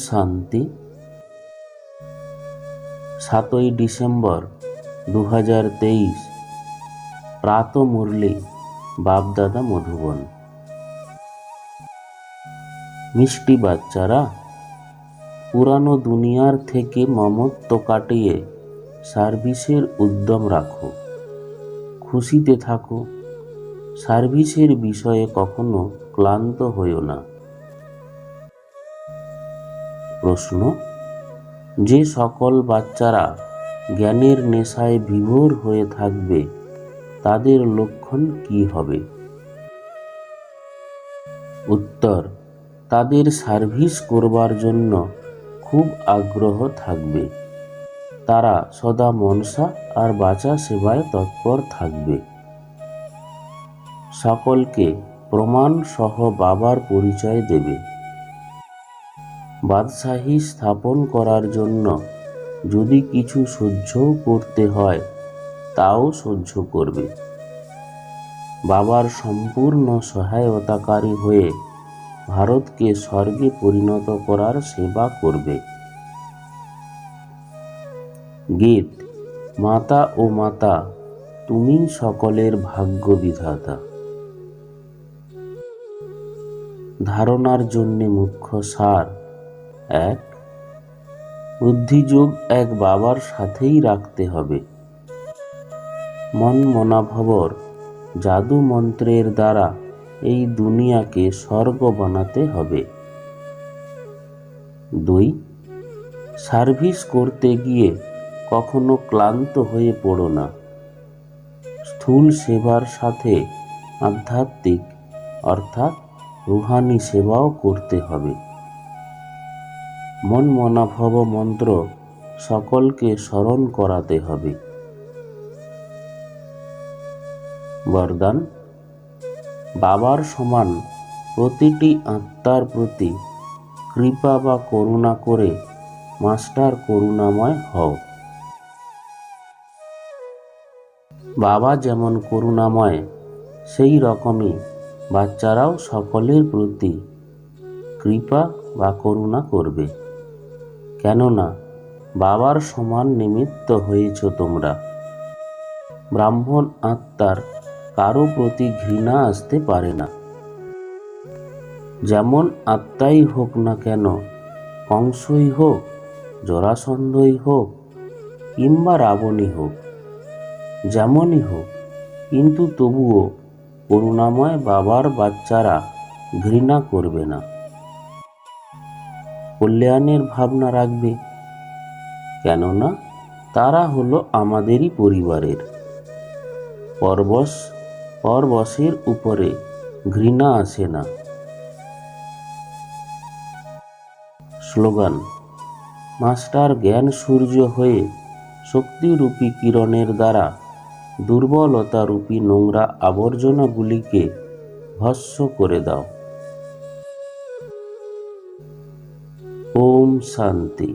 শান্তি। 7ই ডিসেম্বর 2023 প্রাত মুরলি বাপদাদা মধুবন। মিষ্টি বাচ্চারা, পুরানো দুনিয়ার থেকে মমত্ব কাটিয়ে সার্ভিসের উদ্যম রাখো, খুশিতে থাকো। সার্ভিসের বিষয়ে কখনো ক্লান্ত হইও না। প্রশ্ন: যে সকল বাচ্চারা জ্ঞানের নেশায় বিভোর হয়ে থাকবে তাদের লক্ষণ কি হবে? উত্তর: তাদের সার্ভিস করবার জন্য খুব আগ্রহ থাকবে। তারা সদা মনসা আর বাচা সেবায় তৎপর থাকবে। সকলকে প্রমাণ সহ বাবার পরিচয় দেবে। বাদশাহী স্থাপন করার জন্য যদি কিছু সহ্যও করতে হয় তাও সহ্য করবে। বাবার সম্পূর্ণ সহায়তাকারী হয়ে ভারতকে স্বর্গে পরিণত করার সেবা করবে। গীত: মাতা ও মাতা, তুমি সকলের ভাগ্য বিধাতা। ধারণার জন্য মুখ্য সার: 1. বুদ্ধিযোগ এক বাবার সাথেই রাখতে হবে। মন মনাভবর জাদু মন্ত্রের দ্বারা এই দুনিয়াকে স্বর্গ বানাতে হবে। 2. সার্ভিস করতে গিয়ে কখনো ক্লান্ত হয়ে পড়ো না। স্থূল সেবার সাথে আধ্যাত্মিক অর্থাৎ রুহানি সেবাও করতে হবে। মন মনাভব মন্ত্র সকলকে স্মরণ করাতে হবে। বরদান: বাবার সমান প্রতিটি আত্মার প্রতি কৃপা বা করুণা করে মাস্টার করুণাময় হও। বাবা যেমন করুণাময়, সেই রকমই বাচ্চারাও সকলের প্রতি কৃপা বা করুণা করবে। কেননা বাবার সমান নিমিত্ত হয়েছ তোমরা। ব্রাহ্মণ আত্মার কারো প্রতি ঘৃণা আসতে পারে না। যেমন আত্মাই হোক না কেন, কংসই হোক, জরাসন্ধই হোক কিংবা রাবণই হোক, যেমনই হোক, কিন্তু তবুও করুণাময় বাবার বাচ্চারা ঘৃণা করবে না। কল্যাণের ভাবনা রাখবে, কেননা তারা হলো আমাদেরই পরিবারের। পরবশের উপরে ঘৃণা আসে না। স্লোগান: মাস্টার জ্ঞান সূর্য হয়ে শক্তিরূপী কিরণের দ্বারা দুর্বলতারূপী নোংরা আবর্জনাগুলিকে ভস্ম করে দাও। ওম শান্তি।